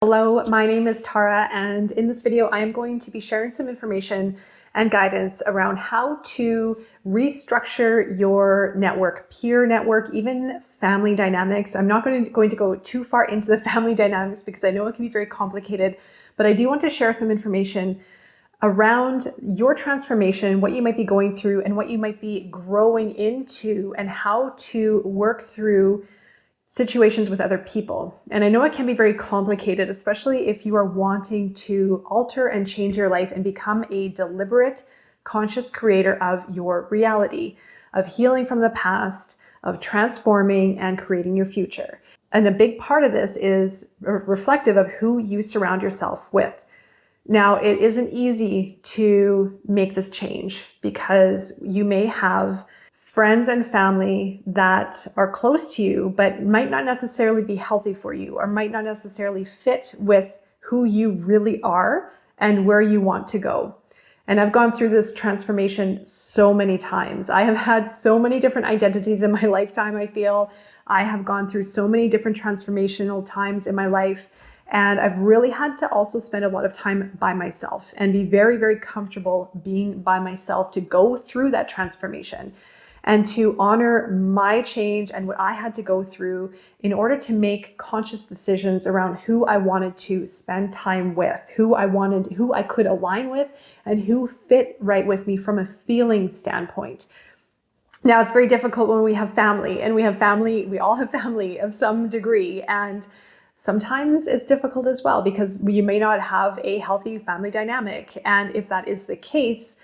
Hello, my name is Tara, and in this video I am going to be sharing some information and guidance around how to restructure your network, peer network, even family dynamics. I'm not going to go too far into the family dynamics because I know it can be very complicated, but I do want to share some information around your transformation, what you might be going through and what you might be growing into, and how to work through situations with other people. And I know it can be very complicated, especially if you are wanting to alter and change your life and become a deliberate, conscious creator of your reality, of healing from the past, of transforming and creating your future. And a big part of this is reflective of who you surround yourself with. Now, it isn't easy to make this change because you may have friends and family that are close to you, but might not necessarily be healthy for you, or might not necessarily fit with who you really are and where you want to go. And I've gone through this transformation so many times. I have had so many different identities in my lifetime, I feel. I have gone through so many different transformational times in my life. And I've really had to also spend a lot of time by myself and be very, very comfortable being by myself to go through that transformation, and to honor my change and what I had to go through in order to make conscious decisions around who I wanted to spend time with, who I could align with, and who fit right with me from a feeling standpoint. Now, it's very difficult when we have family, and we all have family of some degree, and sometimes it's difficult as well because you may not have a healthy family dynamic. And if that is the case,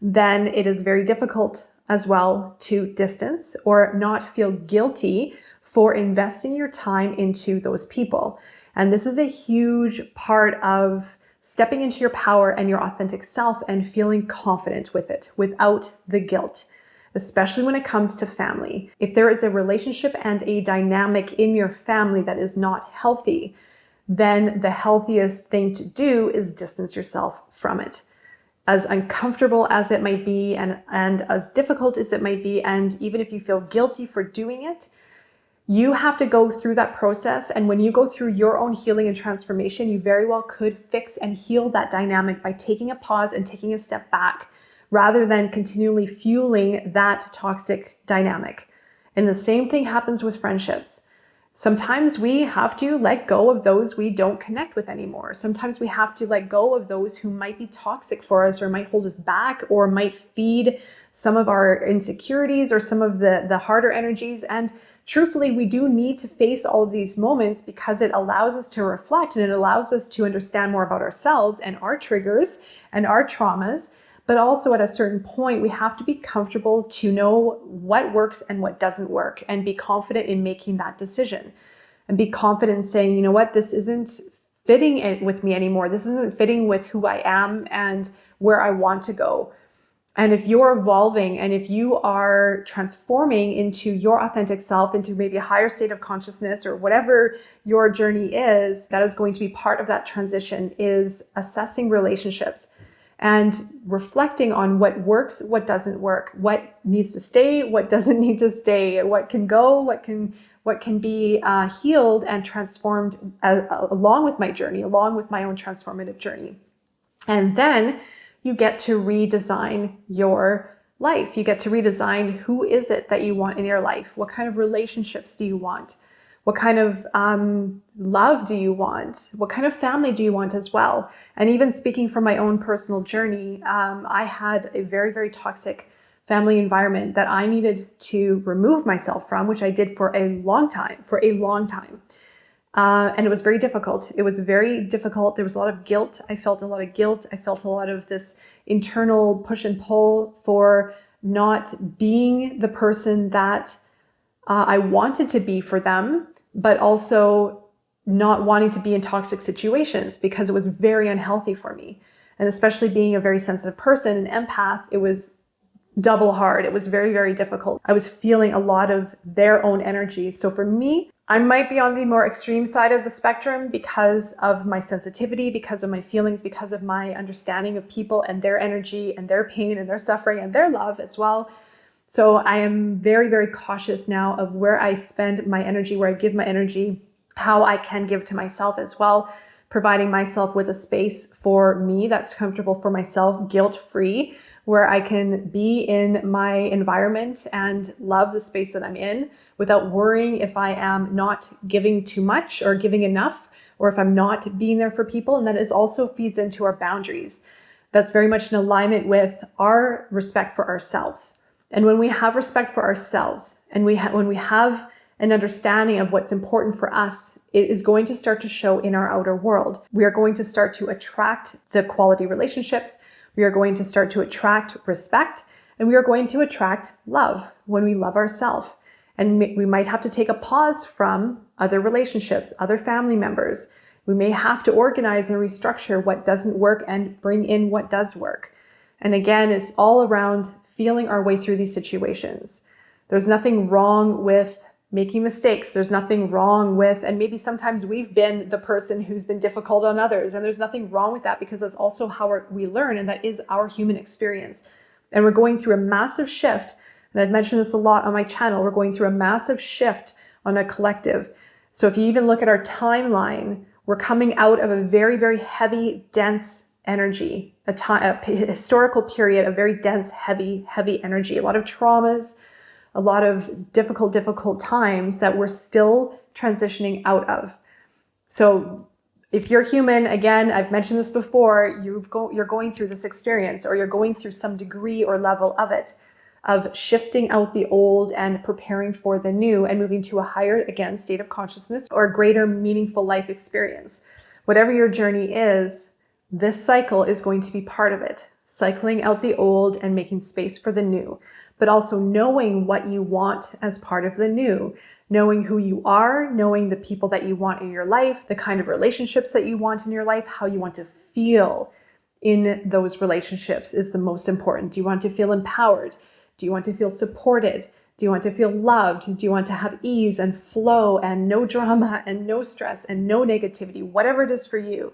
then it is very difficult as well to distance or not feel guilty for investing your time into those people. And this is a huge part of stepping into your power and your authentic self and feeling confident with it without the guilt, especially when it comes to family. If there is a relationship and a dynamic in your family that is not healthy, then the healthiest thing to do is distance yourself from it. As uncomfortable as it might be and as difficult as it might be, and even if you feel guilty for doing it, you have to go through that process. And when you go through your own healing and transformation, you very well could fix and heal that dynamic by taking a pause and taking a step back rather than continually fueling that toxic dynamic. And the same thing happens with friendships. Sometimes we have to let go of those we don't connect with anymore. Sometimes we have to let go of those who might be toxic for us or might hold us back or might feed some of our insecurities or some of the harder energies. And truthfully, we do need to face all of these moments because it allows us to reflect and it allows us to understand more about ourselves and our triggers and our traumas. But also at a certain point, we have to be comfortable to know what works and what doesn't work and be confident in making that decision and be confident in saying, you know what, this isn't fitting with me anymore. This isn't fitting with who I am and where I want to go. And if you're evolving and if you are transforming into your authentic self, into maybe a higher state of consciousness or whatever your journey is, that is going to be part of that transition is assessing relationships and reflecting on what works, what doesn't work, what needs to stay, what doesn't need to stay, what can go, what can be healed and transformed along with my journey, along with my own transformative journey. And then you get to redesign your life. You get to redesign who is it that you want in your life? What kind of relationships do you want? What kind of love do you want? What kind of family do you want as well? And even speaking from my own personal journey, I had a very, very toxic family environment that I needed to remove myself from, which I did for a long time. And it was very difficult. It was very difficult. There was a lot of guilt. I felt a lot of guilt. I felt a lot of this internal push and pull for not being the person that I wanted to be for them, but also not wanting to be in toxic situations because it was very unhealthy for me. And especially being a very sensitive person, an empath, it was double hard. It was very, very difficult. I was feeling a lot of their own energy. So for me, I might be on the more extreme side of the spectrum because of my sensitivity, because of my feelings, because of my understanding of people and their energy and their pain and their suffering and their love as well. So I am very, very cautious now of where I spend my energy, where I give my energy, how I can give to myself as well, providing myself with a space for me that's comfortable for myself, guilt-free, where I can be in my environment and love the space that I'm in without worrying if I am not giving too much or giving enough, or if I'm not being there for people. And that is also feeds into our boundaries. That's very much in alignment with our respect for ourselves. And when we have respect for ourselves and when we have an understanding of what's important for us, it is going to start to show in our outer world. We are going to start to attract the quality relationships. We are going to start to attract respect, and we are going to attract love when we love ourselves. And we might have to take a pause from other relationships, other family members. We may have to organize and restructure what doesn't work and bring in what does work. And again, it's all around feeling our way through these situations. There's nothing wrong with making mistakes. There's nothing wrong with, and maybe sometimes we've been the person who's been difficult on others, and there's nothing wrong with that, because that's also how we learn, and that is our human experience. And we're going through a massive shift, and I've mentioned this a lot on my channel. We're going through a massive shift on a collective. So if you even look at our timeline, we're coming out of a very, very heavy, dense energy, a historical period of very dense, heavy energy, a lot of traumas, a lot of difficult times that we're still transitioning out of. So if you're human, again, I've mentioned this before, you're going through this experience, or you're going through some degree or level of it, of shifting out the old and preparing for the new and moving to a higher, again, state of consciousness or a greater meaningful life experience. Whatever your journey is, this cycle is going to be part of it. Cycling out the old and making space for the new, but also knowing what you want as part of the new, knowing who you are, knowing the people that you want in your life, the kind of relationships that you want in your life, how you want to feel in those relationships is the most important. Do you want to feel empowered? Do you want to feel supported? Do you want to feel loved? Do you want to have ease and flow and no drama and no stress and no negativity? Whatever it is for you,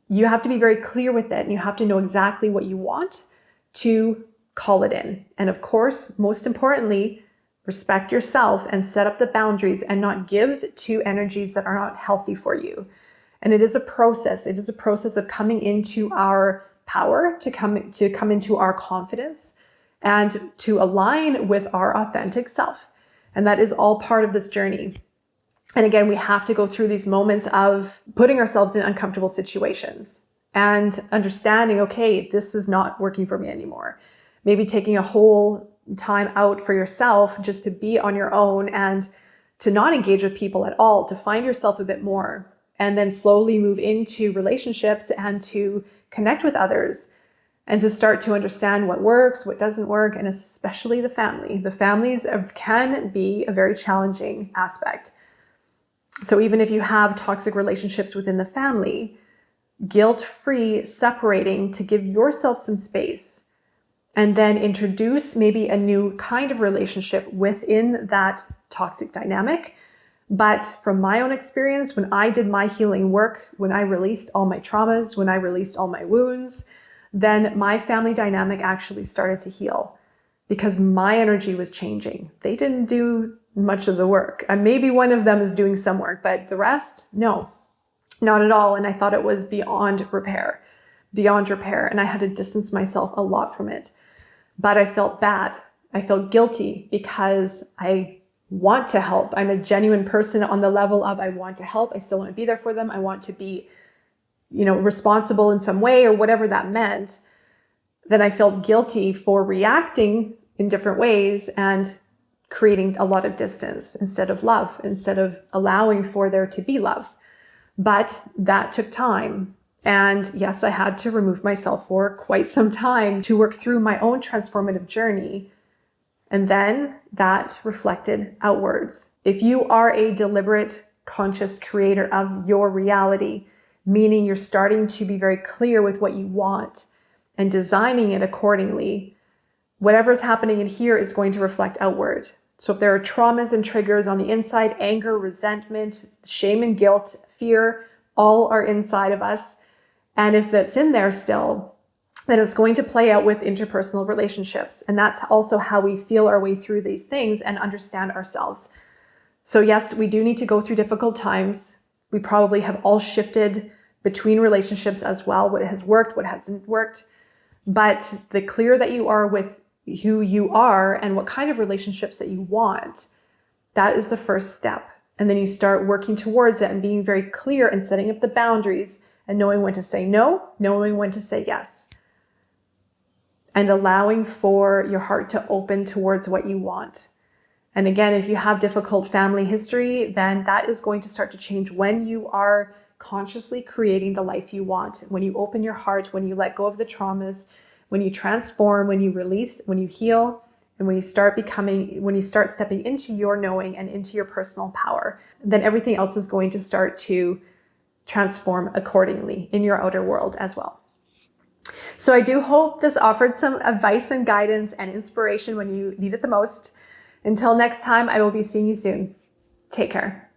you have to be very clear with it, and you have to know exactly what you want to call it in. And of course, most importantly, respect yourself and set up the boundaries and not give to energies that are not healthy for you. And it is a process. It is a process of coming into our power, to come into our confidence, and to align with our authentic self. And that is all part of this journey. And again, we have to go through these moments of putting ourselves in uncomfortable situations and understanding, okay, this is not working for me anymore. Maybe taking a whole time out for yourself just to be on your own and to not engage with people at all, to find yourself a bit more, and then slowly move into relationships and to connect with others and to start to understand what works, what doesn't work, and especially the family. The families can be a very challenging aspect. So even if you have toxic relationships within the family, guilt-free separating to give yourself some space and then introduce maybe a new kind of relationship within that toxic dynamic. But from my own experience, when I did my healing work, when I released all my traumas, when I released all my wounds, then my family dynamic actually started to heal because my energy was changing. They didn't do much of the work. And maybe one of them is doing some work, but the rest, no, not at all. And I thought it was beyond repair. And I had to distance myself a lot from it. But I felt bad. I felt guilty because I want to help. I'm a genuine person on the level of I want to help. I still want to be there for them. I want to be, responsible in some way or whatever that meant. Then I felt guilty for reacting in different ways and creating a lot of distance instead of love, instead of allowing for there to be love. But that took time. And yes, I had to remove myself for quite some time to work through my own transformative journey. And then that reflected outwards. If you are a deliberate, conscious creator of your reality, meaning you're starting to be very clear with what you want and designing it accordingly, whatever's happening in here is going to reflect outward. So if there are traumas and triggers on the inside, anger, resentment, shame and guilt, fear, all are inside of us. And if that's in there still, then it's going to play out with interpersonal relationships. And that's also how we feel our way through these things and understand ourselves. So yes, we do need to go through difficult times. We probably have all shifted between relationships as well, what has worked, what hasn't worked. But the clearer that you are with who you are and what kind of relationships that you want, that is the first step. And then you start working towards it and being very clear and setting up the boundaries and knowing when to say no, knowing when to say yes, and allowing for your heart to open towards what you want. And again, if you have difficult family history, then that is going to start to change when you are consciously creating the life you want. When you open your heart, when you let go of the traumas, when you transform, when you release, when you heal, and when you start stepping into your knowing and into your personal power, then everything else is going to start to transform accordingly in your outer world as well. So I do hope this offered some advice and guidance and inspiration when you need it the most. Until next time, I will be seeing you soon. Take care.